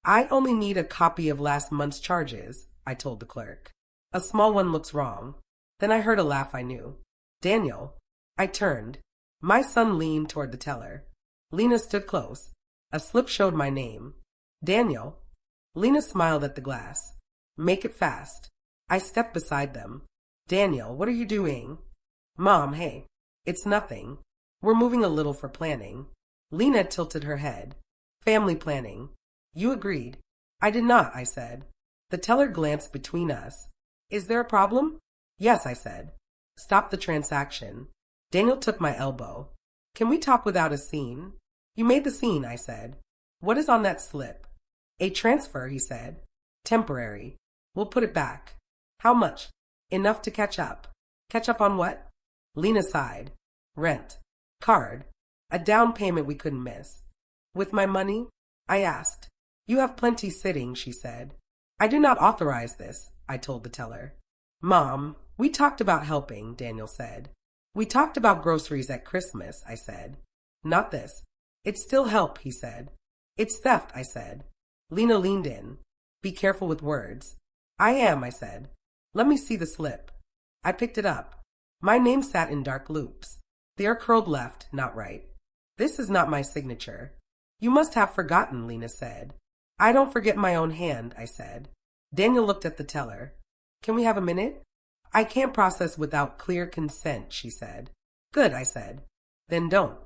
I only need a copy of last month's charges, I told the clerk. A small one looks wrong. Then I heard a laugh I knew. Daniel. I turned. My son leaned toward the teller. Lena stood close. A slip showed my name. Daniel. Lena smiled at the glass. Make it fast. I stepped beside them. Daniel, what are you doing? Mom, hey. It's nothing. We're moving a little for planning. Lena tilted her head. Family planning. You agreed. I did not, I said. The teller glanced between us. Is there a problem? Yes, I said. Stop the transaction. Daniel took my elbow. Can we talk without a scene? You made the scene, I said. What is on that slip? A transfer, he said. Temporary. We'll put it back. How much? Enough to catch up. Catch up on what? Lena sighed. Rent. Card. A down payment we couldn't miss. With my money? I asked. You have plenty sitting, she said. I do not authorize this, I told the teller. Mom, we talked about helping, Daniel said. We talked about groceries at Christmas, I said. Not this. It's still help, he said. It's theft, I said. Lena leaned in. Be careful with words. I am, I said. Let me see the slip. I picked it up. My name sat in dark loops. They are curled left, not right. This is not my signature. You must have forgotten, Lena said. I don't forget my own hand, I said. Daniel looked at the teller. Can we have a minute? I can't process without clear consent, she said. Good, I said. Then don't.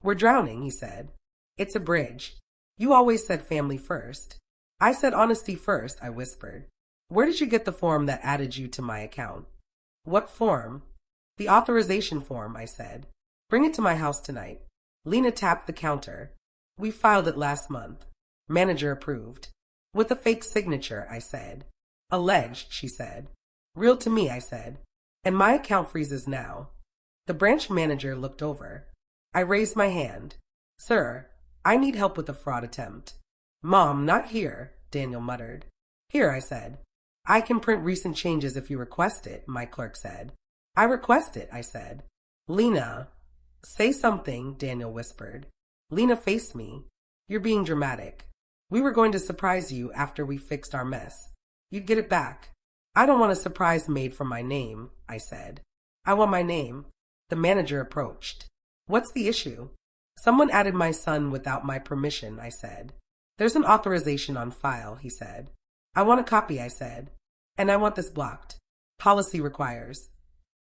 We're drowning, he said. It's a bridge. You always said family first. I said honesty first, I whispered. Where did you get the form that added you to my account? What form? The authorization form, I said. Bring it to my house tonight. Lena tapped the counter. We filed it last month. Manager approved. With a fake signature, I said. Alleged, she said. Real to me, I said. And my account freezes now. The branch manager looked over. I raised my hand. Sir, I need help with a fraud attempt. Mom, not here, Daniel muttered. Here, I said. I can print recent changes if you request it, my clerk said. I request it, I said. Lena. Say something, Daniel whispered. Lena faced me. You're being dramatic. We were going to surprise you after we fixed our mess. You'd get it back. I don't want a surprise made from my name, I said. I want my name. The manager approached. What's the issue? Someone added my son without my permission, I said. There's an authorization on file, he said. I want a copy, I said. And I want this blocked. Policy requires.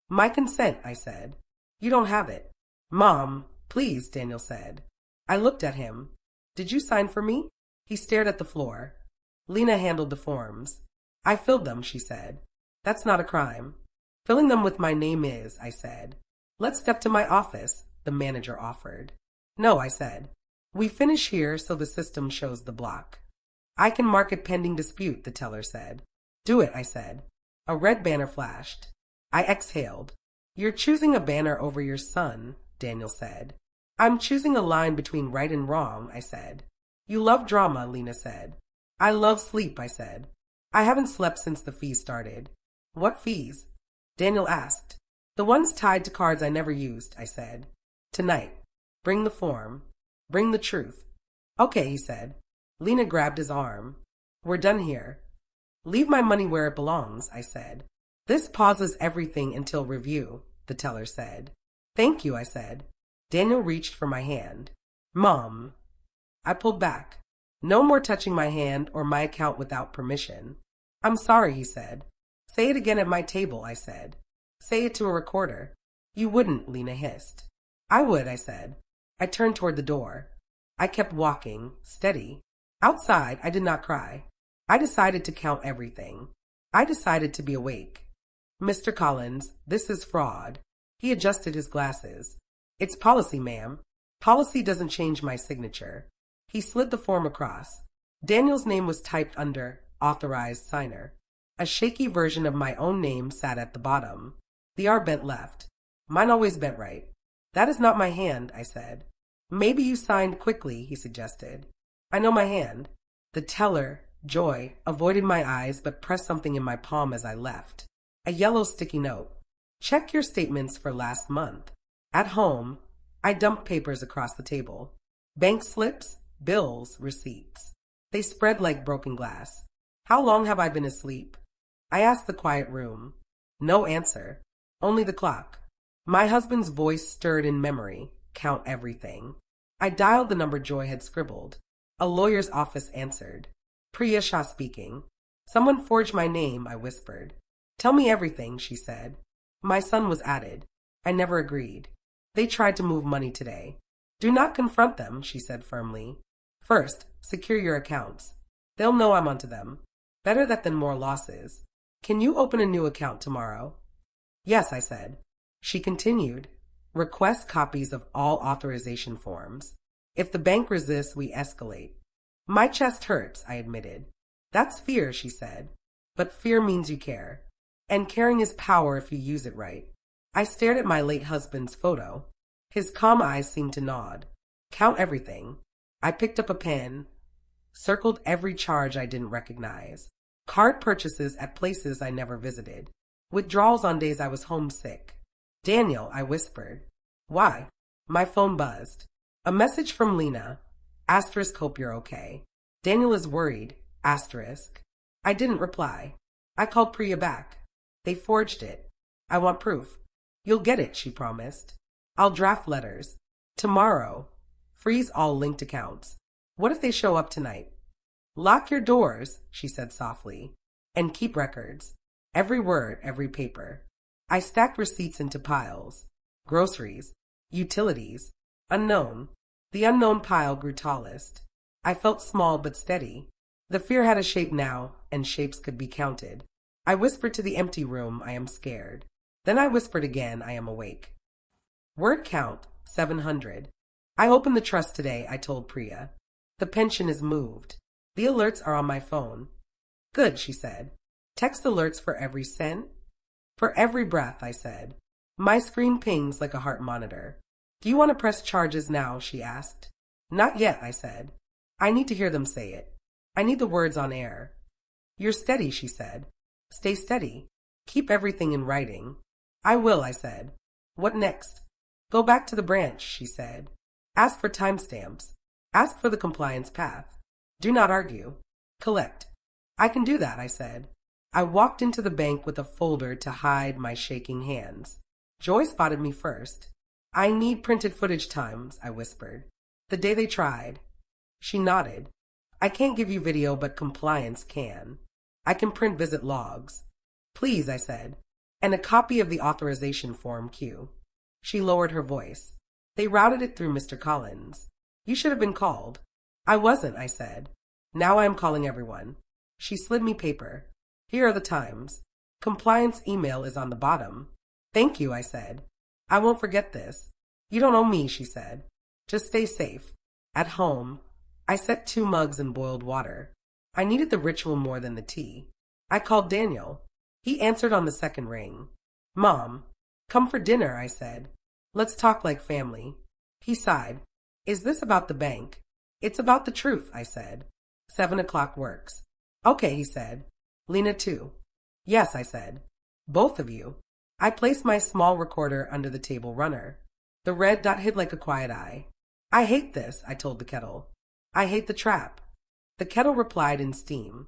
My consent, I said. You don't have it. Mom, please, Daniel said. I looked at him. Did you sign for me? He stared at the floor. Lena handled the forms. I filled them, she said. That's not a crime. Filling them with my name is, I said. Let's step to my office, the manager offered. No, I said. We finish here so the system shows the block. I can mark it pending dispute, the teller said. Do it, I said. A red banner flashed. I exhaled. You're choosing a banner over your son, Daniel said. I'm choosing a line between right and wrong, I said. You love drama, Lena said. I love sleep, I said. I haven't slept since the fees started. What fees? Daniel asked. The ones tied to cards I never used, I said. Tonight. Bring the form. Bring the truth. Okay, he said. Lena grabbed his arm. We're done here. Leave my money where it belongs, I said. This pauses everything until review, the teller said. Thank you, I said. Daniel reached for my hand. Mom. I pulled back. No more touching my hand or my account without permission. I'm sorry, he said. Say it again at my table, I said. Say it to a recorder. You wouldn't, Lena hissed. I would, I said. I turned toward the door. I kept walking, steady. Outside, I did not cry. I decided to count everything. I decided to be awake. Mr. Collins, this is fraud. He adjusted his glasses. It's policy, ma'am. Policy doesn't change my signature. He slid the form across. Daniel's name was typed under authorized signer. A shaky version of my own name sat at the bottom. The R bent left. Mine always bent right. That is not my hand, I said. Maybe you signed quickly, he suggested. I know my hand. The teller, Joy, avoided my eyes but pressed something in my palm as I left. A yellow sticky note. Check your statements for last month. At home, I dumped papers across the table. Bank slips, bills, receipts. They spread like broken glass. How long have I been asleep? I asked the quiet room. No answer. Only the clock. My husband's voice stirred in memory. Count everything. I dialed the number Joy had scribbled. A lawyer's office answered. Priya Shah speaking. Someone forged my name, I whispered. Tell me everything, she said. My son was added. I never agreed. They tried to move money today. Do not confront them, she said firmly. First, secure your accounts. They'll know I'm onto them. Better that than more losses. Can you open a new account tomorrow? Yes, I said. She continued. Request copies of all authorization forms. If the bank resists, we escalate. My chest hurts, I admitted. That's fear, she said. But fear means you care. And caring is power if you use it right. I stared at my late husband's photo. His calm eyes seemed to nod. Count everything. I picked up a pen, circled every charge I didn't recognize. Card purchases at places I never visited. Withdrawals on days I was homesick. Daniel, I whispered. Why? My phone buzzed. A message from Lena. Asterisk, hope you're okay. Daniel is worried. Asterisk. I didn't reply. I called Priya back. They forged it. I want proof. You'll get it, she promised. I'll draft letters. Tomorrow. Freeze all linked accounts. What if they show up tonight? Lock your doors, she said softly. And keep records. Every word, every paper. I stacked receipts into piles. Groceries. Utilities. Unknown. The unknown pile grew tallest. I felt small but steady. The fear had a shape now, and shapes could be counted. I whispered to the empty room, I am scared. Then I whispered again, I am awake. Word count, 700. I opened the trust today, I told Priya. The pension is moved. The alerts are on my phone. Good, she said. Text alerts for every cent? For every breath, I said. My screen pings like a heart monitor. Do you want to press charges now, she asked. Not yet, I said. I need to hear them say it. I need the words on air. You're steady, she said. Stay steady. Keep everything in writing. I will, I said. What next? Go back to the branch, she said. Ask for timestamps. Ask for the compliance path. Do not argue. Collect. I can do that, I said. I walked into the bank with a folder to hide my shaking hands. Joy spotted me first. I need printed footage times, I whispered. The day they tried. She nodded. I can't give you video, but compliance can. I can print visit logs. Please, I said. And a copy of the authorization form Q. She lowered her voice. They routed it through Mr. Collins. You should have been called. I wasn't, I said. Now I am calling everyone. She slid me paper. Here are the times. Compliance email is on the bottom. Thank you, I said. I won't forget this. You don't owe me, she said. Just stay safe. At home, I set 2 mugs in boiled water. I needed the ritual more than the tea. I called Daniel. He answered on the second ring. Mom, come for dinner, I said. Let's talk like family. He sighed. Is this about the bank? It's about the truth, I said. 7 o'clock works. Okay, he said. Lena too. Yes, I said. Both of you. I placed my small recorder under the table runner. The red dot hid like a quiet eye. I hate this, I told the kettle. I hate the trap. The kettle replied in steam.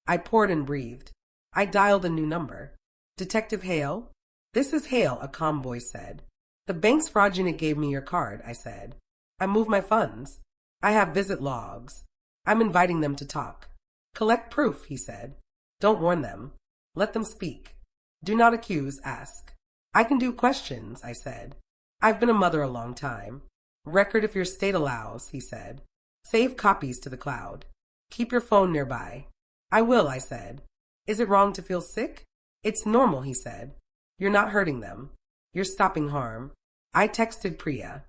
I poured and breathed. I dialed a new number. Detective Hale? This is Hale, a calm voice said. The bank's fraud unit gave me your card, I said. I moved my funds. I have visit logs. I'm inviting them to talk. Collect proof, he said. Don't warn them. Let them speak. Do not accuse, ask. I can do questions, I said. I've been a mother a long time. Record if your state allows, he said. Save copies to the cloud. Keep your phone nearby. I will, I said. Is it wrong to feel sick? It's normal, he said. You're not hurting them. You're stopping harm. I texted Priya.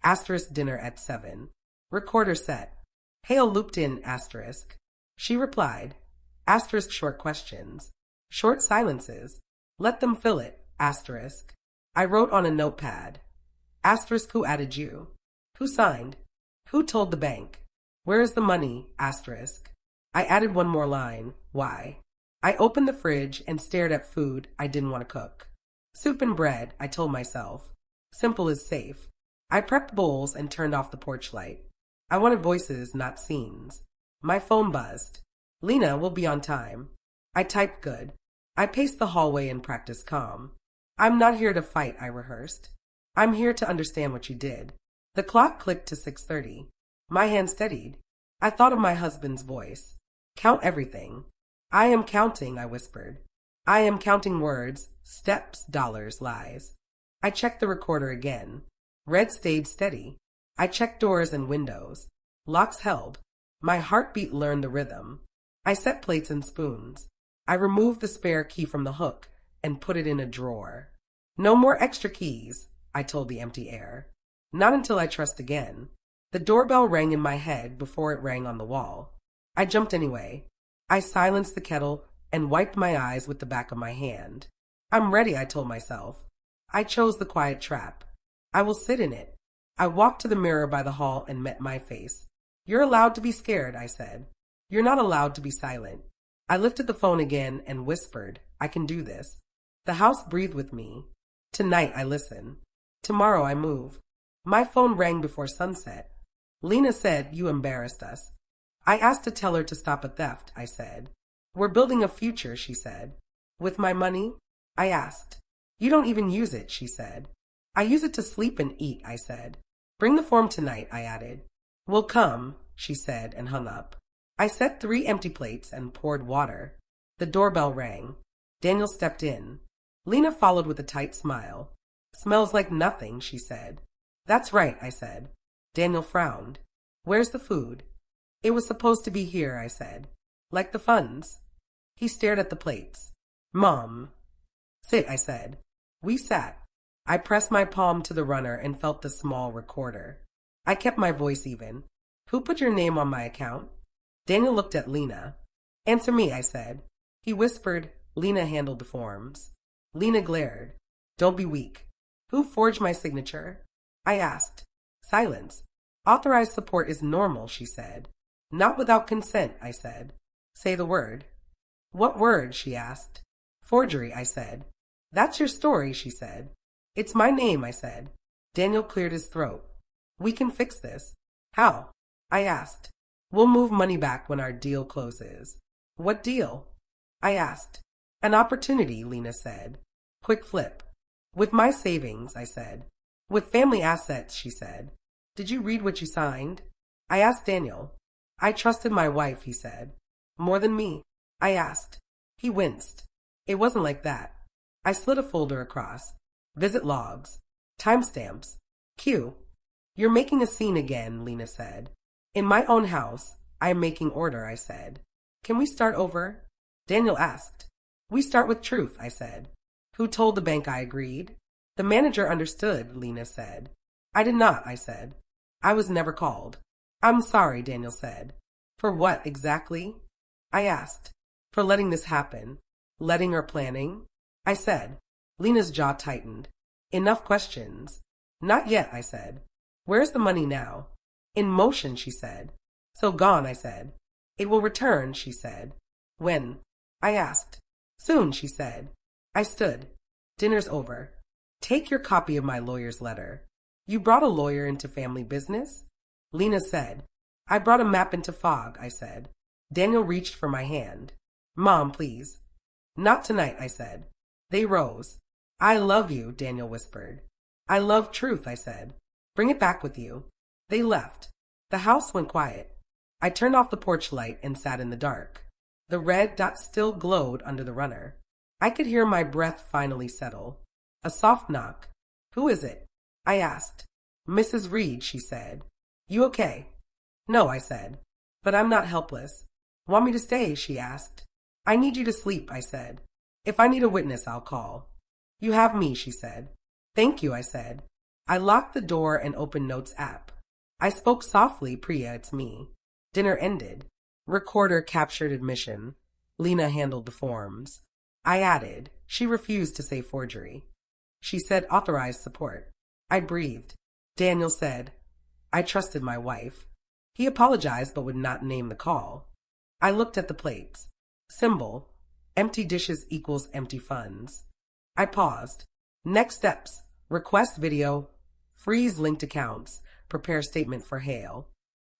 Asterisk dinner at 7. Recorder set. Hale looped in asterisk. She replied. Asterisk short questions. Short silences. Let them fill it. Asterisk. I wrote on a notepad. Asterisk who added you? Who signed? Who told the bank? Where is the money? Asterisk. I added one more line. Why? I opened the fridge and stared at food I didn't want to cook. Soup and bread, I told myself. Simple is safe. I prepped bowls and turned off the porch light. I wanted voices, not scenes. My phone buzzed. Lena will be on time. I typed good. I paced the hallway and practiced calm. I'm not here to fight, I rehearsed. I'm here to understand what you did. The clock clicked to 6:30. My hand steadied. I thought of my husband's voice. Count everything. I am counting, I whispered. I am counting words, steps, dollars, lies. I checked the recorder again. Red stayed steady. I checked doors and windows. Locks held. My heartbeat learned the rhythm. I set plates and spoons. I removed the spare key from the hook and put it in a drawer. No more extra keys, I told the empty air. Not until I trust again. The doorbell rang in my head before it rang on the wall. I jumped anyway. I silenced the kettle and wiped my eyes with the back of my hand. I'm ready, I told myself. I chose the quiet trap. I will sit in it. I walked to the mirror by the hall and met my face. You're allowed to be scared, I said. You're not allowed to be silent. I lifted the phone again and whispered, I can do this. The house breathed with me. Tonight I listen. Tomorrow I move. My phone rang before sunset. Lena said, you embarrassed us. I asked to tell her to stop a theft, I said. We're building a future, she said. With my money? I asked. You don't even use it, she said. I use it to sleep and eat, I said. Bring the form tonight, I added. We'll come, she said and hung up. I set 3 empty plates and poured water. The doorbell rang. Daniel stepped in. Lena followed with a tight smile. Smells like nothing, she said. That's right, I said. Daniel frowned. Where's the food? It was supposed to be here, I said. Like the funds. He stared at the plates. Mom. Sit, I said. We sat. I pressed my palm to the runner and felt the small recorder. I kept my voice even. Who put your name on my account? Daniel looked at Lena. Answer me, I said. He whispered, Lena handled the forms. Lena glared. Don't be weak. Who forged my signature? I asked. Silence. Authorized support is normal, she said. Not without consent, I said. Say the word. What word? She asked. Forgery, I said. That's your story, she said. It's my name, I said. Daniel cleared his throat. We can fix this. How? I asked. We'll move money back when our deal closes. What deal? I asked. An opportunity, Lena said. Quick flip. With my savings, I said. With family assets, she said. Did you read what you signed? I asked Daniel. I trusted my wife, he said. More than me? I asked. He winced. It wasn't like that. I slid a folder across. Visit logs. Timestamps. Q. You're making a scene again, Lena said. In my own house, I am making order, I said. Can we start over? Daniel asked. We start with truth, I said. Who told the bank I agreed? The manager understood, Lena said. I did not, I said. I was never called. I'm sorry, Daniel said. For what exactly? I asked. For letting this happen. Letting or planning? I said. Lena's jaw tightened. Enough questions. Not yet, I said. Where's the money now? In motion, she said. So gone, I said. It will return, she said. When? I asked. Soon, she said. I stood. Dinner's over. Take your copy of my lawyer's letter. You brought a lawyer into family business? Lena said. I brought a map into fog, I said. Daniel reached for my hand. Mom, please. Not tonight, I said. They rose. I love you, Daniel whispered. I love truth, I said. Bring it back with you. They left. The house went quiet. I turned off the porch light and sat in the dark. The red dot still glowed under the runner. I could hear my breath finally settle. A soft knock. Who is it? I asked. Mrs. Reed, she said. You okay? No, I said. But I'm not helpless. Want me to stay? She asked. I need you to sleep, I said. If I need a witness, I'll call. You have me, she said. Thank you, I said. I locked the door and opened Notes app. I spoke softly, Priya, it's me. Dinner ended. Recorder captured admission. Lena handled the forms. I added. She refused to say forgery. She said authorized support. I breathed. Daniel said, I trusted my wife. He apologized but would not name the call. I looked at the plates. Symbol. Empty dishes equals empty funds. I paused. Next steps. Request video. Freeze linked accounts. Prepare statement for Hale.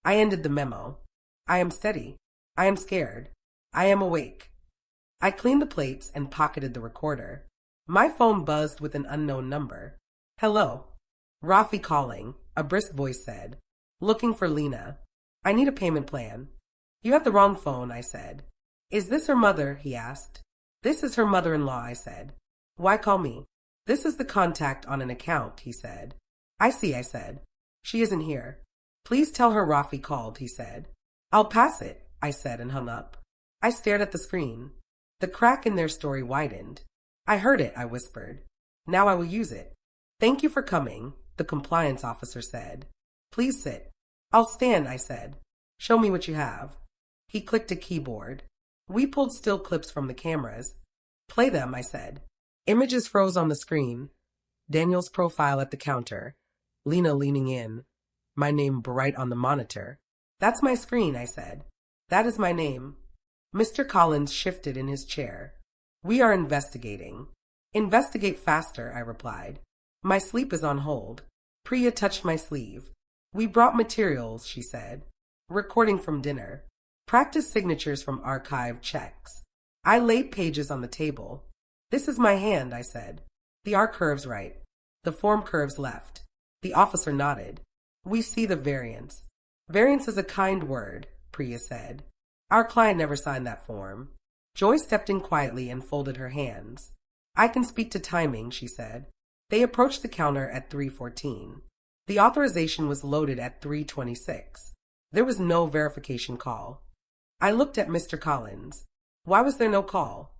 I ended the memo. I am steady. I am scared. I am awake. I cleaned the plates and pocketed the recorder. My phone buzzed with an unknown number. Hello. Rafi calling, a brisk voice said. Looking for Lena. I need a payment plan. You have the wrong phone, I said. Is this her mother? He asked. This is her mother-in-law, I said. Why call me? This is the contact on an account, he said. I see, I said. She isn't here. Please tell her Rafi called, he said. I'll pass it, I said and hung up. I stared at the screen. The crack in their story widened. I heard it, I whispered. Now I will use it. Thank you for coming, the compliance officer said. Please sit. I'll stand, I said. Show me what you have. He clicked a keyboard. We pulled still clips from the cameras. Play them, I said. Images froze on the screen. Daniel's profile at the counter. Lena leaning in. My name bright on the monitor. That's my screen, I said. That is my name. Mr. Collins shifted in his chair. We are investigating. Investigate faster, I replied. My sleep is on hold. Priya touched my sleeve. We brought materials, she said. Recording from dinner. Practice signatures from archive checks. I laid pages on the table. This is my hand, I said. The R curves right. The form curves left. The officer nodded. We see the variance. Variance is a kind word, Priya said. Our client never signed that form. Joy stepped in quietly and folded her hands. I can speak to timing, she said. They approached the counter at 3:14. The authorization was loaded at 3:26. There was no verification call. I looked at Mr. Collins. Why was there no call?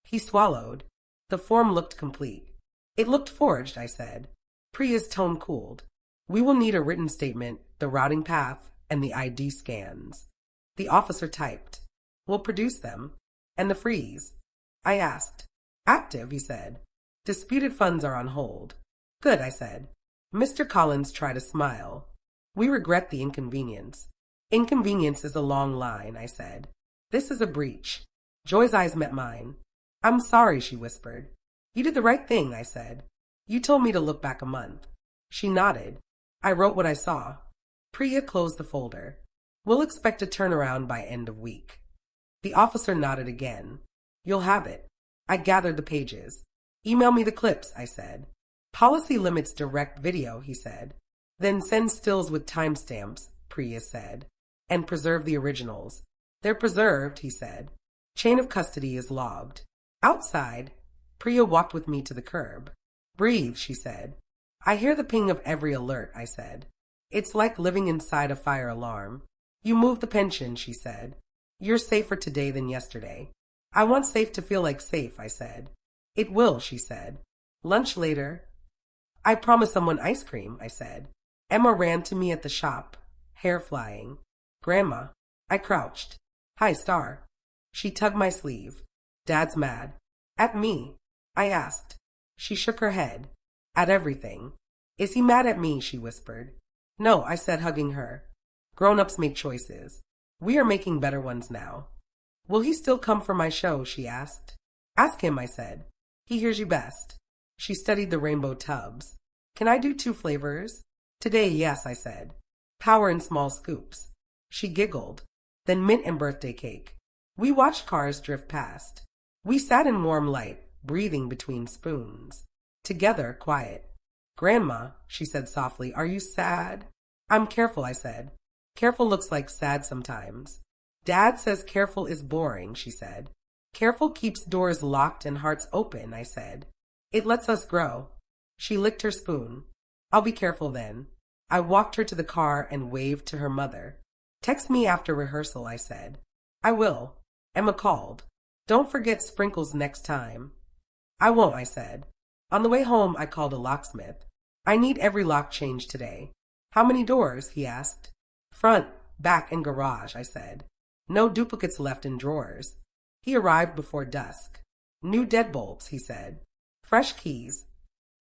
He swallowed. The form looked complete. It looked forged, I said. Priya's tone cooled. We will need a written statement, the routing path, and the ID scans. The officer typed. We'll produce them. And the freeze? I asked. Active, he said. Disputed funds are on hold. Good, I said. Mr. Collins tried a smile. We regret the inconvenience. Inconvenience is a long line, I said. This is a breach. Joy's eyes met mine. I'm sorry, she whispered. You did the right thing, I said. You told me to look back a month. She nodded. I wrote what I saw. Priya closed the folder. We'll expect a turnaround by end of week. The officer nodded again. You'll have it. I gathered the pages. Email me the clips, I said. Policy limits direct video, he said. Then send stills with timestamps, Priya said. And preserve the originals. They're preserved, he said. Chain of custody is logged. Outside, Priya walked with me to the curb. Breathe, she said. I hear the ping of every alert, I said. It's like living inside a fire alarm. You moved the pension, she said. You're safer today than yesterday. I want safe to feel like safe, I said. It will, she said. Lunch later. I promised someone ice cream, I said. Emma ran to me at the shop, hair flying. Grandma. I crouched. Hi, Star. She tugged my sleeve. Dad's mad. At me? I asked. She shook her head. At everything. Is he mad at me? She whispered. No, I said, hugging her. Grown-ups make choices. We are making better ones now. Will he still come for my show? She asked. Ask him, I said. He hears you best. She studied the rainbow tubs. Can I do 2 flavors? Today, yes, I said. Power in small scoops. She giggled. Then mint and birthday cake. We watched cars drift past. We sat in warm light, breathing between spoons. Together, quiet. Grandma, she said softly, are you sad? I'm careful, I said. Careful looks like sad sometimes. Dad says careful is boring, she said. Careful keeps doors locked and hearts open, I said. It lets us grow. She licked her spoon. I'll be careful then. I walked her to the car and waved to her mother. Text me after rehearsal, I said. I will. Emma called. Don't forget sprinkles next time. I won't, I said. On the way home, I called a locksmith. I need every lock changed today. How many doors? He asked. Front, back, and garage, I said. No duplicates left in drawers. He arrived before dusk. New deadbolts, he said. Fresh keys.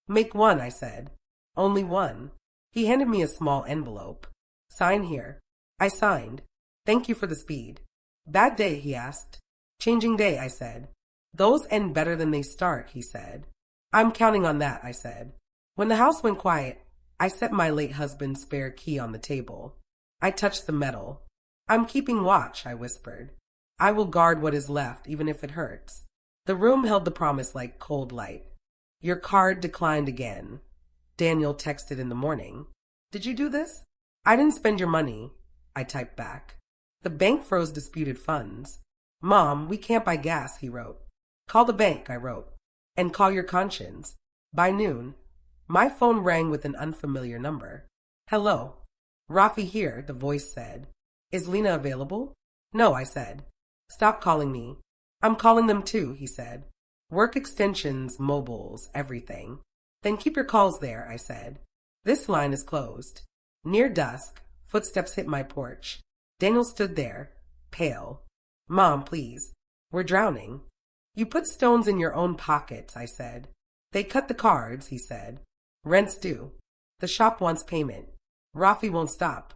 Make 1, I said. Only 1. He handed me a small envelope. Sign here. I signed. Thank you for the speed. Bad day, he asked. Changing day, I said. Those end better than they start, he said. I'm counting on that, I said. When the house went quiet, I set my late husband's spare key on the table. I touched the metal. I'm keeping watch, I whispered. I will guard what is left, even if it hurts. The room held the promise like cold light. Your card declined again. Daniel texted in the morning. Did you do this? I didn't spend your money, I typed back. The bank froze disputed funds. Mom, we can't buy gas, he wrote. Call the bank, I wrote. And call your conscience. By noon, my phone rang with an unfamiliar number. Hello. Rafi here, the voice said. Is Lena available? No, I said. Stop calling me. I'm calling them too, he said. Work extensions, mobiles, everything. Then keep your calls there, I said. This line is closed. Near dusk, footsteps hit my porch. Daniel stood there, pale. Mom, please. We're drowning. You put stones in your own pockets, I said. They cut the cards, he said. Rent's due. The shop wants payment. Rafi won't stop.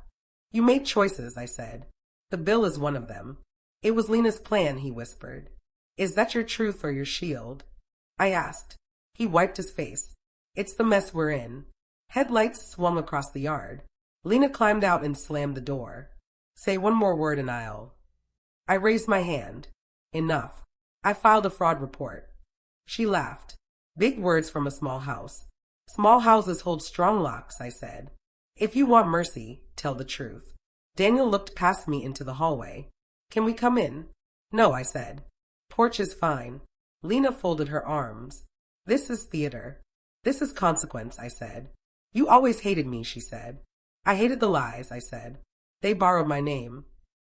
You made choices, I said. The bill is one of them. It was Lena's plan, he whispered. Is that your truth or your shield? I asked. He wiped his face. It's the mess we're in. Headlights swung across the yard. Lena climbed out and slammed the door. Say one more word and I'll... I raised my hand. Enough. I filed a fraud report. She laughed. Big words from a small house. Small houses hold strong locks, I said. If you want mercy, tell the truth. Daniel looked past me into the hallway. Can we come in? No, I said. Porch is fine. Lena folded her arms. This is theater. This is consequence, I said. You always hated me, she said. I hated the lies, I said. They borrowed my name.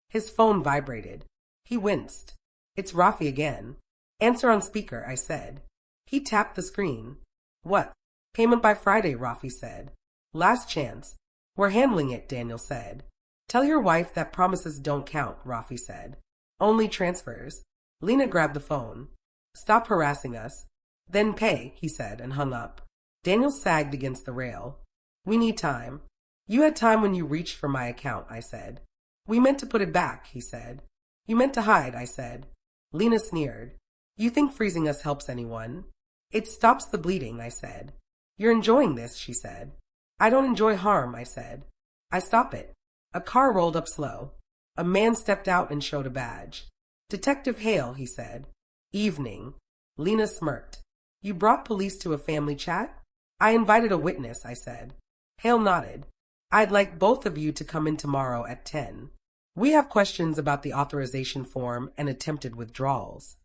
His phone vibrated. He winced. It's Rafi again. Answer on speaker, I said. He tapped the screen. What? Payment by Friday, Rafi said. Last chance. We're handling it, Daniel said. Tell your wife that promises don't count, Rafi said. Only transfers. Lena grabbed the phone. Stop harassing us. Then pay, he said, and hung up. Daniel sagged against the rail. We need time. You had time when you reached for my account, I said. We meant to put it back, he said. You meant to hide, I said. Lena sneered. You think freezing us helps anyone? It stops the bleeding, I said. You're enjoying this, she said. I don't enjoy harm, I said. I stop it. A car rolled up slow. A man stepped out and showed a badge. Detective Hale, he said. Evening. Lena smirked. You brought police to a family chat? I invited a witness, I said. Hale nodded. I'd like both of you to come in tomorrow at 10. We have questions about the authorization form and attempted withdrawals.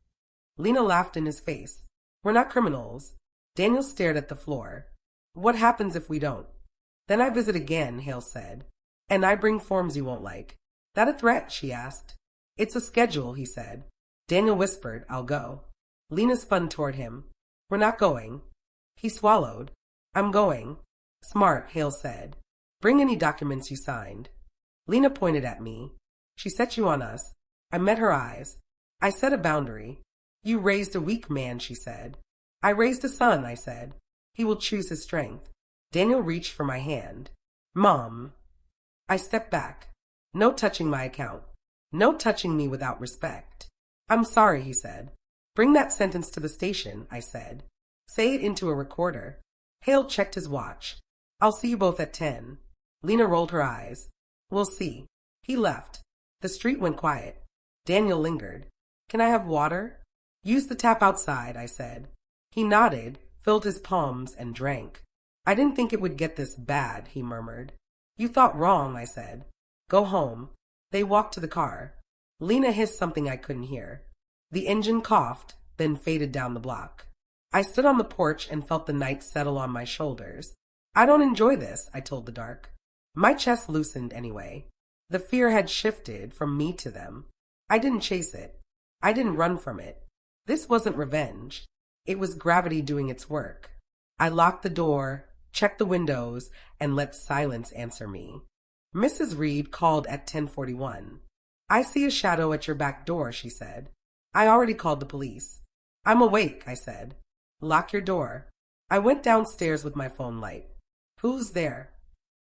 Lena laughed in his face. We're not criminals. Daniel stared at the floor. What happens if we don't? Then I visit again, Hale said. And I bring forms you won't like. That a threat? She asked. It's a schedule, he said. Daniel whispered, I'll go. Lena spun toward him. We're not going. He swallowed. I'm going. Smart, Hale said. Bring any documents you signed. Lena pointed at me. She set you on us. I met her eyes. I set a boundary. You raised a weak man, she said. I raised a son, I said. He will choose his strength. Daniel reached for my hand. Mom. I stepped back. No touching my account. No touching me without respect. I'm sorry, he said. Bring that sentence to the station, I said. Say it into a recorder. Hale checked his watch. I'll see you both at 10. Lena rolled her eyes. We'll see. He left. The street went quiet. Daniel lingered. Can I have water? Use the tap outside, I said. He nodded, filled his palms, and drank. I didn't think it would get this bad, he murmured. You thought wrong, I said. Go home. They walked to the car. Lena hissed something I couldn't hear. The engine coughed, then faded down the block. I stood on the porch and felt the night settle on my shoulders. I don't enjoy this, I told the dark. My chest loosened anyway. The fear had shifted from me to them. I didn't chase it. I didn't run from it. This wasn't revenge. It was gravity doing its work. I locked the door, checked the windows, and let silence answer me. Mrs. Reed called at 10:41. I see a shadow at your back door, she said. I already called the police. I'm awake, I said. Lock your door. I went downstairs with my phone light. Who's there?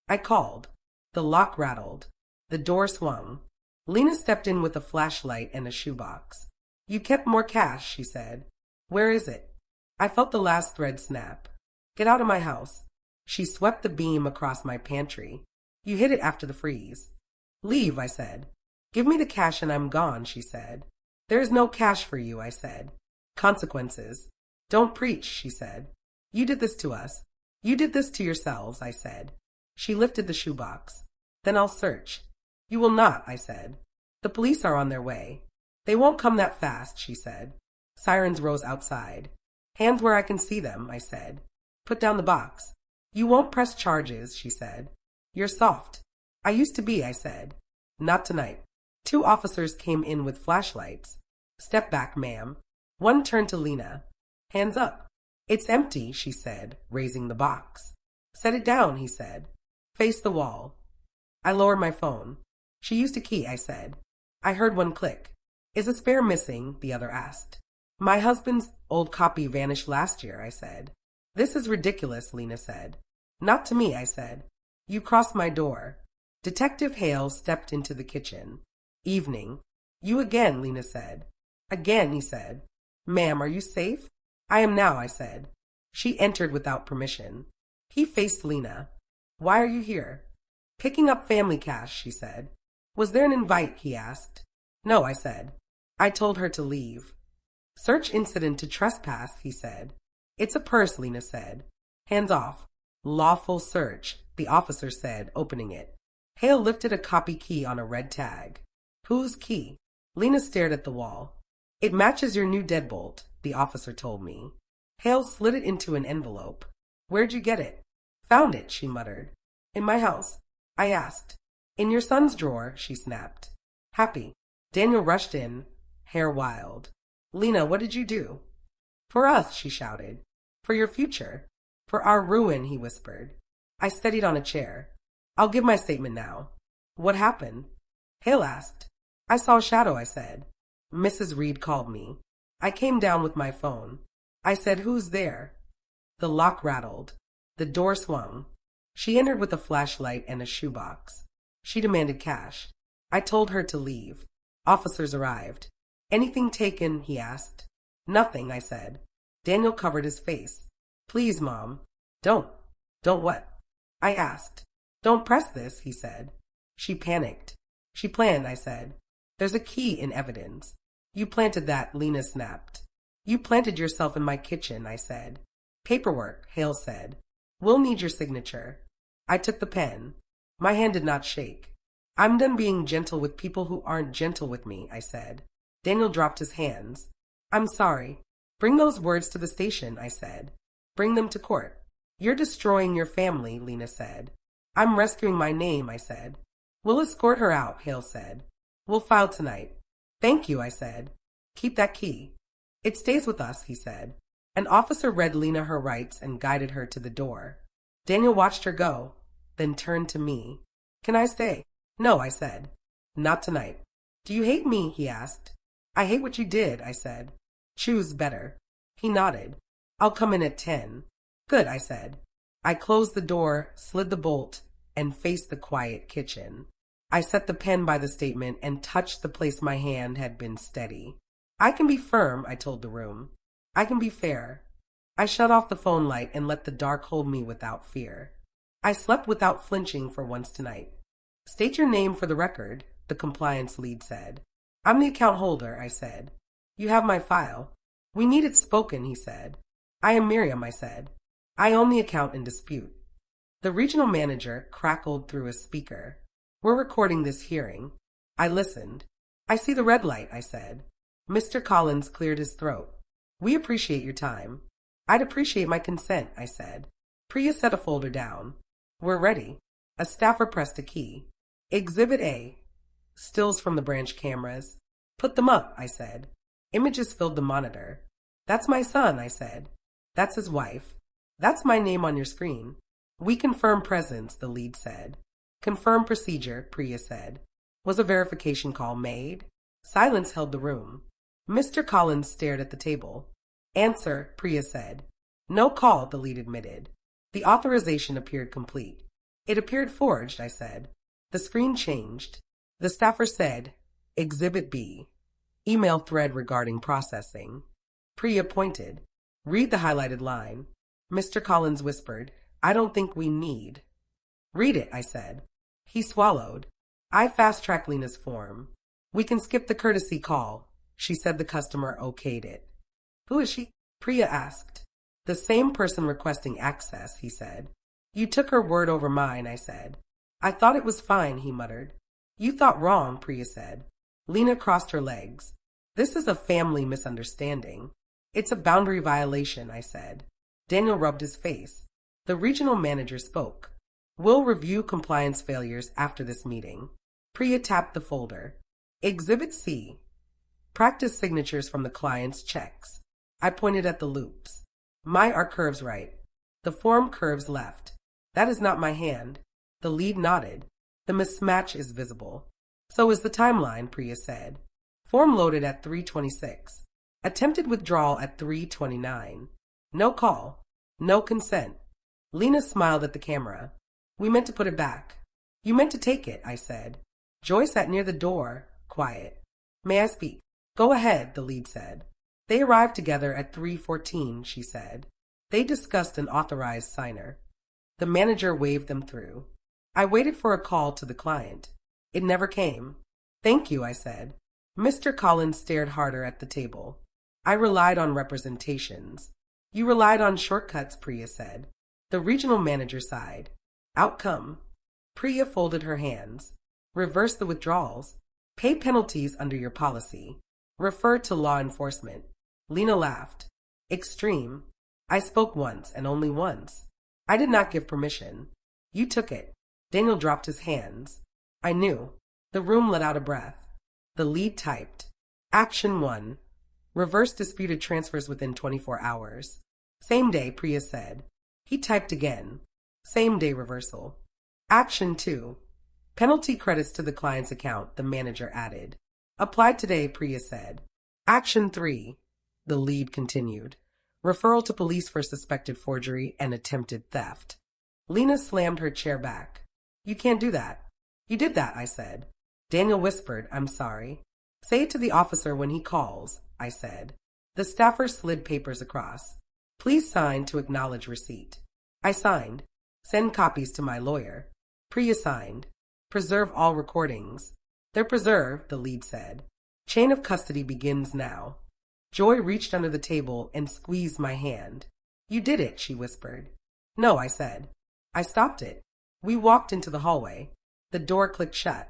I called. The lock rattled. The door swung. Lena stepped in with a flashlight and a shoebox. You kept more cash, she said. Where is it? I felt the last thread snap. Get out of my house. She swept the beam across my pantry. You hid it after the freeze. Leave, I said. Give me the cash and I'm gone, she said. There is no cash for you, I said. Consequences. Don't preach, she said. You did this to us. You did this to yourselves, I said. She lifted the shoebox. Then I'll search. You will not, I said. The police are on their way. They won't come that fast, she said. Sirens rose outside. Hands where I can see them, I said. Put down the box. You won't press charges, she said. You're soft. I used to be, I said. Not tonight. 2 officers came in with flashlights. Step back, ma'am. One turned to Lena. Hands up. It's empty, she said, raising the box. Set it down, he said. Face the wall. I lowered my phone. She used a key, I said. I heard one click. Is a spare missing? The other asked. My husband's old copy vanished last year, I said. This is ridiculous, Lena said. Not to me, I said. You crossed my door. Detective Hale stepped into the kitchen. Evening. You again, Lena said. Again, he said. Ma'am, are you safe? I am now, I said. She entered without permission. He faced Lena. Why are you here? Picking up family cash, she said. Was there an invite? He asked. No, I said. I told her to leave. Search incident to trespass, he said. It's a purse, Lena said. Hands off. Lawful search, the officer said, opening it. Hale lifted a copy key on a red tag. Whose key? Lena stared at the wall. It matches your new deadbolt, the officer told me. Hale slid it into an envelope. Where'd you get it? Found it, she muttered. In my house. I asked. In your son's drawer, she snapped. Happy. Daniel rushed in, hair wild. Lena, what did you do? For us, she shouted. For your future. For our ruin, he whispered. I steadied on a chair. I'll give my statement now. What happened? Hale asked. I saw a shadow, I said. Mrs. Reed called me. I came down with my phone. I said, who's there? The lock rattled. The door swung. She entered with a flashlight and a shoebox. She demanded cash. I told her to leave. Officers arrived. Anything taken? He asked. Nothing, I said. Daniel covered his face. Please, Mom. Don't. Don't what? I asked. Don't press this, he said. She panicked. She planned, I said. There's a key in evidence. You planted that, Lena snapped. You planted yourself in my kitchen, I said. Paperwork, Hale said. We'll need your signature. I took the pen. My hand did not shake. I'm done being gentle with people who aren't gentle with me, I said. Daniel dropped his hands. I'm sorry. Bring those words to the station, I said. Bring them to court. You're destroying your family, Lena said. I'm rescuing my name, I said. We'll escort her out, Hale said. We'll file tonight. Thank you, I said. Keep that key. It stays with us, he said. An officer read Lena her rights and guided her to the door. Daniel watched her go, then turned to me. Can I stay? No, I said. Not tonight. Do you hate me? He asked. I hate what you did, I said. Choose better. He nodded. I'll come in at 10. Good, I said. I closed the door, slid the bolt, and faced the quiet kitchen. I set the pen by the statement and touched the place my hand had been steady. I can be firm, I told the room. I can be fair. I shut off the phone light and let the dark hold me without fear. I slept without flinching for once tonight. State your name for the record, the compliance lead said. I'm the account holder, I said. You have my file. We need it spoken, he said. I am Miriam, I said. I own the account in dispute. The regional manager crackled through a speaker. We're recording this hearing. I listened. I see the red light, I said. Mr. Collins cleared his throat. We appreciate your time. I'd appreciate my consent, I said. Priya set a folder down. We're ready. A staffer pressed a key. Exhibit A. Stills from the branch cameras. Put them up, I said. Images filled the monitor. That's my son, I said. That's his wife. That's my name on your screen. We confirm presence, the lead said. Confirm procedure, Priya said. Was a verification call made? Silence held the room. Mr. Collins stared at the table. Answer, Priya said. No call, the lead admitted. The authorization appeared complete. It appeared forged, I said. The screen changed. The staffer said, Exhibit B. Email thread regarding processing. Priya pointed. Read the highlighted line. Mr. Collins whispered, I don't think we need. Read it, I said. He swallowed. I fast-tracked Lena's form. We can skip the courtesy call. She said the customer okayed it. Who is she? Priya asked. The same person requesting access, he said. You took her word over mine, I said. I thought it was fine, he muttered. You thought wrong, Priya said. Lena crossed her legs. This is a family misunderstanding. It's a boundary violation, I said. Daniel rubbed his face. The regional manager spoke. We'll review compliance failures after this meeting. Priya tapped the folder. Exhibit C. Practice signatures from the client's checks. I pointed at the loops. My are curves right. The form curves left. That is not my hand. The lead nodded. The mismatch is visible. So is the timeline, Priya said. Form loaded at 3:26. Attempted withdrawal at 3:29. No call. No consent. Lena smiled at the camera. We meant to put it back. You meant to take it, I said. Joy sat near the door, quiet. May I speak? Go ahead, the lead said. They arrived together at 3:14, she said. They discussed an authorized signer. The manager waved them through. I waited for a call to the client. It never came. Thank you, I said. Mr. Collins stared harder at the table. I relied on representations. You relied on shortcuts, Priya said. The regional manager sighed. Outcome. Priya folded her hands. Reverse the withdrawals. Pay penalties under your policy. Refer to law enforcement. Lena laughed. Extreme. I spoke once and only once. I did not give permission. You took it. Daniel dropped his hands. I knew. The room let out a breath. The lead typed. Action 1. Reverse disputed transfers within 24 hours. Same day, Priya said. He typed again. Same day reversal. Action 2. Penalty credits to the client's account, the manager added. Applied today, Priya said. Action 3. The lead continued. Referral to police for suspected forgery and attempted theft. Lena slammed her chair back. You can't do that. You did that, I said. Daniel whispered, I'm sorry. Say it to the officer when he calls, I said. The staffer slid papers across. Please sign to acknowledge receipt. I signed. Send copies to my lawyer. Priya signed. Preserve all recordings. They're preserved, the lead said. Chain of custody begins now. Joy reached under the table and squeezed my hand. You did it, she whispered. No, I said. I stopped it. We walked into the hallway. The door clicked shut.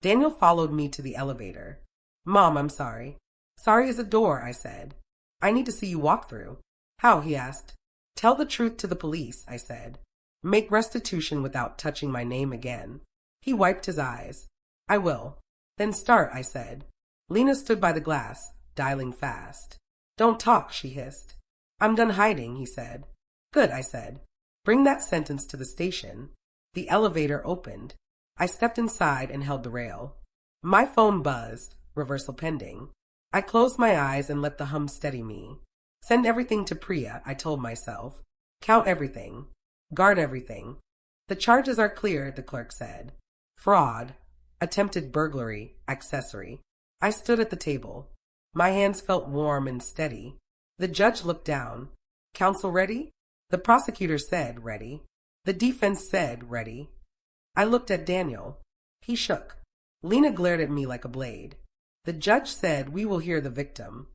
Daniel followed me to the elevator. Mom, I'm sorry. Sorry is a door, I said. I need to see you walk through. How, he asked. Tell the truth to the police, I said. Make restitution without touching my name again. He wiped his eyes. I will. Then start, I said. Lena stood by the glass, dialing fast. Don't talk, she hissed. I'm done hiding, he said. Good, I said. Bring that sentence to the station. The elevator opened. I stepped inside and held the rail. My phone buzzed, reversal pending. I closed my eyes and let the hum steady me. Send everything to Priya, I told myself. Count everything. Guard everything. The charges are clear, the clerk said. Fraud. Attempted burglary. Accessory. I stood at the table. My hands felt warm and steady. The judge looked down. Counsel ready? The prosecutor said, ready. The defense said, ready. I looked at Daniel. He shook. Lena glared at me like a blade. The judge said, we will hear the victim.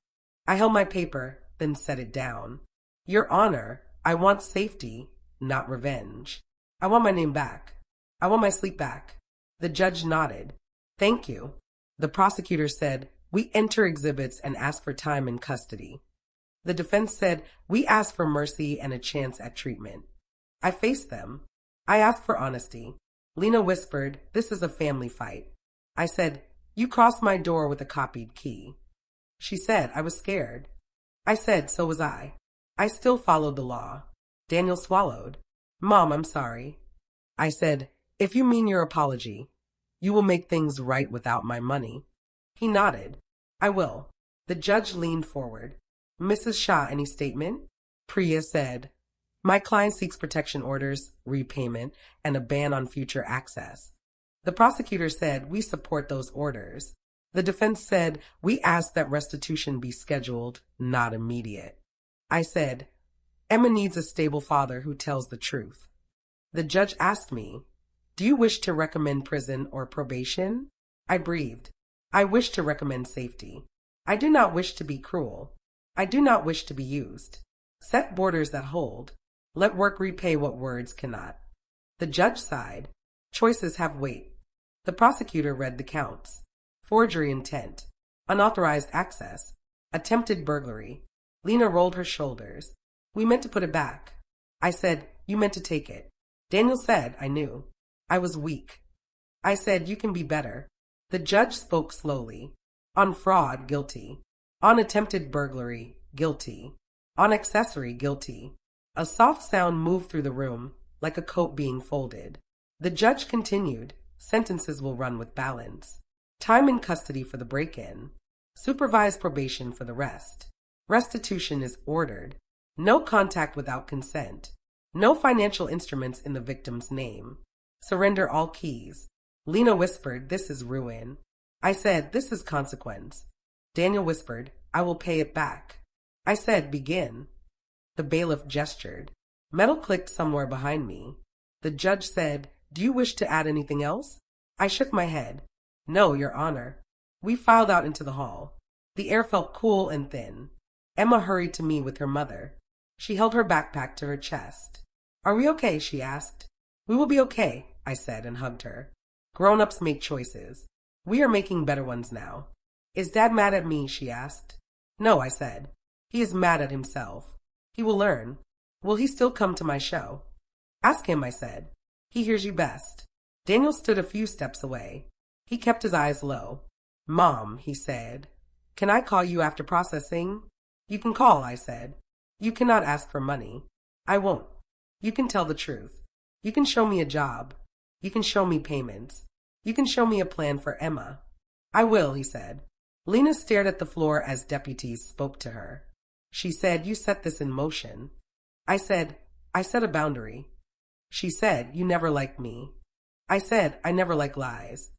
I held my paper, then set it down. Your Honor, I want safety, not revenge. I want my name back. I want my sleep back. The judge nodded. Thank you. The prosecutor said, we enter exhibits and ask for time in custody. The defense said, we ask for mercy and a chance at treatment. I faced them. I asked for honesty. Lena whispered, this is a family fight. I said, you crossed my door with a copied key. She said, I was scared. I said, so was I. I still followed the law. Daniel swallowed. Mom, I'm sorry. I said, if you mean your apology, you will make things right without my money. He nodded. I will. The judge leaned forward. Mrs. Shah, any statement? Priya said, my client seeks protection orders, repayment, and a ban on future access. The prosecutor said, we support those orders. The defense said, we ask that restitution be scheduled, not immediate. I said, Emma needs a stable father who tells the truth. The judge asked me, do you wish to recommend prison or probation? I breathed. I wish to recommend safety. I do not wish to be cruel. I do not wish to be used. Set borders that hold. Let work repay what words cannot. The judge sighed. Choices have weight. The prosecutor read the counts. Forgery intent. Unauthorized access. Attempted burglary. Lena rolled her shoulders. We meant to put it back. I said, you meant to take it. Daniel said, I knew. I was weak. I said, you can be better. The judge spoke slowly. On fraud, guilty. On attempted burglary, guilty. On accessory, guilty. A soft sound moved through the room, like a coat being folded. The judge continued, sentences will run with balance. Time in custody for the break-in. Supervised probation for the rest. Restitution is ordered. No contact without consent. No financial instruments in the victim's name. Surrender all keys. Lena whispered, this is ruin. I said, this is consequence. Daniel whispered, I will pay it back. I said, begin. The bailiff gestured. Metal clicked somewhere behind me. The judge said, do you wish to add anything else? I shook my head. No, Your Honor. We filed out into the hall. The air felt cool and thin. Emma hurried to me with her mother. She held her backpack to her chest. Are we okay? She asked. We will be okay, I said and hugged her. Grown-ups make choices. We are making better ones now. Is Dad mad at me? She asked. No, I said. He is mad at himself. He will learn. Will he still come to my show? Ask him, I said. He hears you best. Daniel stood a few steps away. He kept his eyes low. Mom, he said. Can I call you after processing? You can call, I said. You cannot ask for money. I won't. You can tell the truth. You can show me a job. You can show me payments. You can show me a plan for Emma. I will, he said. Lena stared at the floor as deputies spoke to her. She said, you set this in motion. I said, I set a boundary. She said, you never liked me. I said, I never like lies.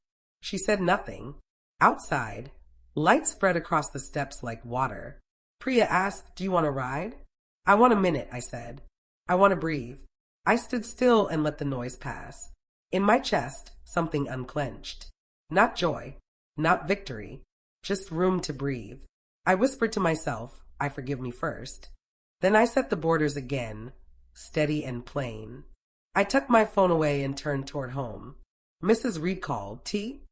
She said nothing. Outside, light spread across the steps like water. Priya asked, do you want a ride? I want a minute, I said. I want to breathe. I stood still and let the noise pass. In my chest, something unclenched. Not joy, not victory, just room to breathe. I whispered to myself, I forgive me first. Then I set the borders again, steady and plain. I tucked my phone away and turned toward home. Mrs. Reed called. Tea?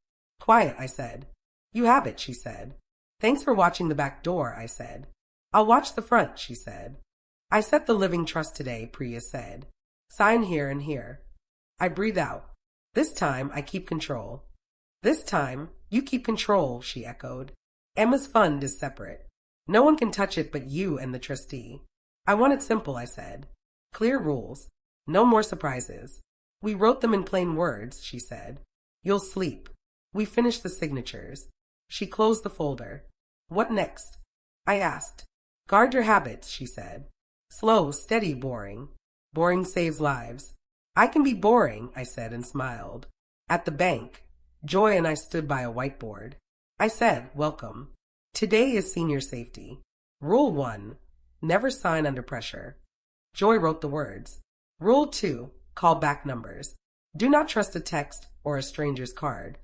Quiet, I said. You have it, she said. Thanks for watching the back door, I said. I'll watch the front, she said. I set the living trust today, Priya said. Sign here and here. I breathe out. This time, I keep control. This time, you keep control, she echoed. Emma's fund is separate. No one can touch it but you and the trustee. I want it simple, I said. Clear rules. No more surprises. We wrote them in plain words, she said. You'll sleep. We finished the signatures. She closed the folder. What next? I asked. Guard your habits, she said. Slow, steady, boring. Boring saves lives. I can be boring, I said and smiled. At the bank, Joy and I stood by a whiteboard. I said, welcome. Today is senior safety. Rule 1, never sign under pressure. Joy wrote the words. Rule 2, call back numbers. Do not trust a text or a stranger's card.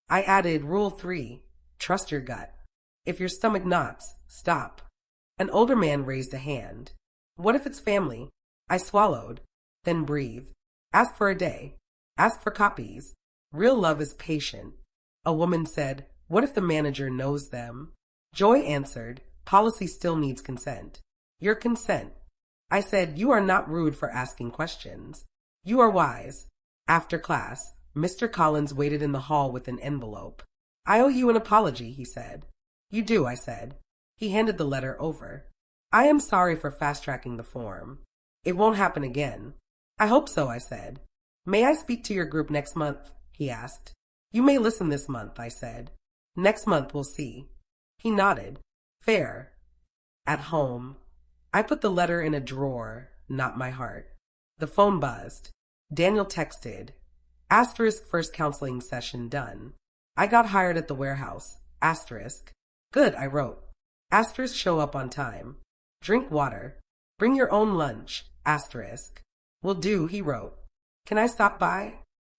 I added Rule 3, trust your gut. If your stomach knots, stop. An older man raised a hand. What if it's family? I swallowed. Then breathe. Ask for a day. Ask for copies. Real love is patient. A woman said, what if the manager knows them? Joy answered, policy still needs consent. Your consent. I said, you are not rude for asking questions. You are wise. After class, Mr. Collins waited in the hall with an envelope. I owe you an apology, he said. You do, I said. He handed the letter over. I am sorry for fast-tracking the form. It won't happen again. I hope so, I said. May I speak to your group next month? He asked. You may listen this month, I said. Next month we'll see. He nodded. Fair. At home. I put the letter in a drawer, not my heart. The phone buzzed. Daniel texted. Asterisk first counseling session done. I got hired at the warehouse. Asterisk. Good, I wrote. Asterisk show up on time. Drink water. Bring your own lunch. Asterisk. Will do, he wrote. Can I stop by?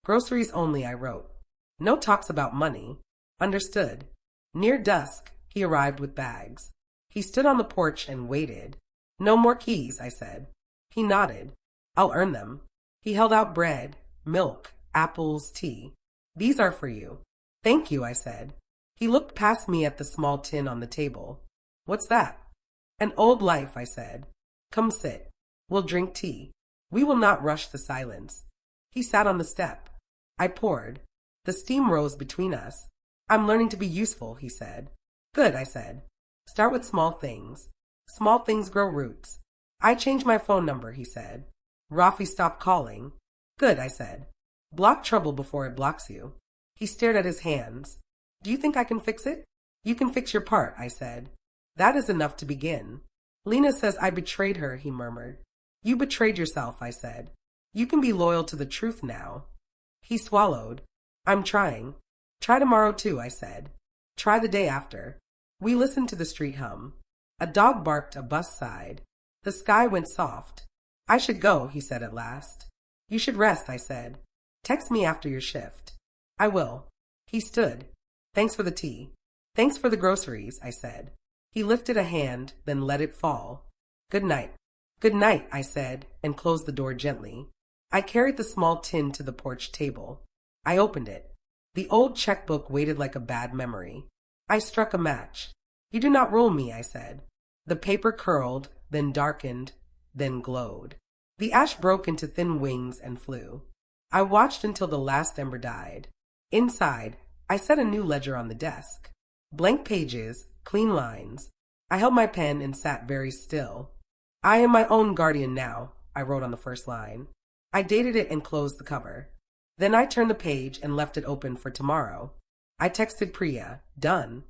Groceries only, I wrote. No talks about money. Understood. Near dusk, he arrived with bags. He stood on the porch and waited. No more keys, I said. He nodded. I'll earn them. He held out bread, milk, apples, tea. These are for you. Thank you, I said. He looked past me at the small tin on the table. What's that? An old life, I said. Come sit. We'll drink tea. We will not rush the silence. He sat on the step. I poured. The steam rose between us. I'm learning to be useful, he said. Good, I said. Start with small things. Small things grow roots. I changed my phone number, he said. Rafi stopped calling. Good, I said. Block trouble before it blocks you. He stared at his hands. Do you think I can fix it? You can fix your part, I said. That is enough to begin. Lena says I betrayed her, he murmured. You betrayed yourself, I said. You can be loyal to the truth now. He swallowed. I'm trying. Try tomorrow too, I said. Try the day after. We listened to the street hum. A dog barked, a bus sighed. The sky went soft. I should go, he said at last. You should rest, I said. Text me after your shift. I will. He stood. Thanks for the tea. Thanks for the groceries, I said. He lifted a hand, then let it fall. Good night. Good night, I said, and closed the door gently. I carried the small tin to the porch table. I opened it. The old checkbook waited like a bad memory. I struck a match. You do not rule me, I said. The paper curled, then darkened, then glowed. The ash broke into thin wings and flew. I watched until the last ember died. Inside, I set a new ledger on the desk. Blank pages, clean lines. I held my pen and sat very still. I am my own guardian now, I wrote on the first line. I dated it and closed the cover. Then I turned the page and left it open for tomorrow. I texted Priya, done.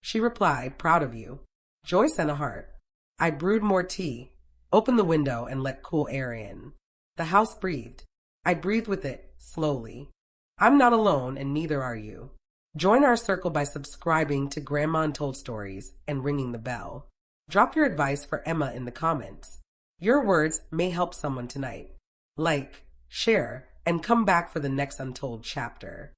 She replied, proud of you. Joy sent a heart. I brewed more tea, opened the window and let cool air in. The house breathed. I breathed with it, slowly. I'm not alone and neither are you. Join our circle by subscribing to Grandma Untold Stories and ringing the bell. Drop your advice for Emma in the comments. Your words may help someone tonight. Like, share, and come back for the next Untold chapter.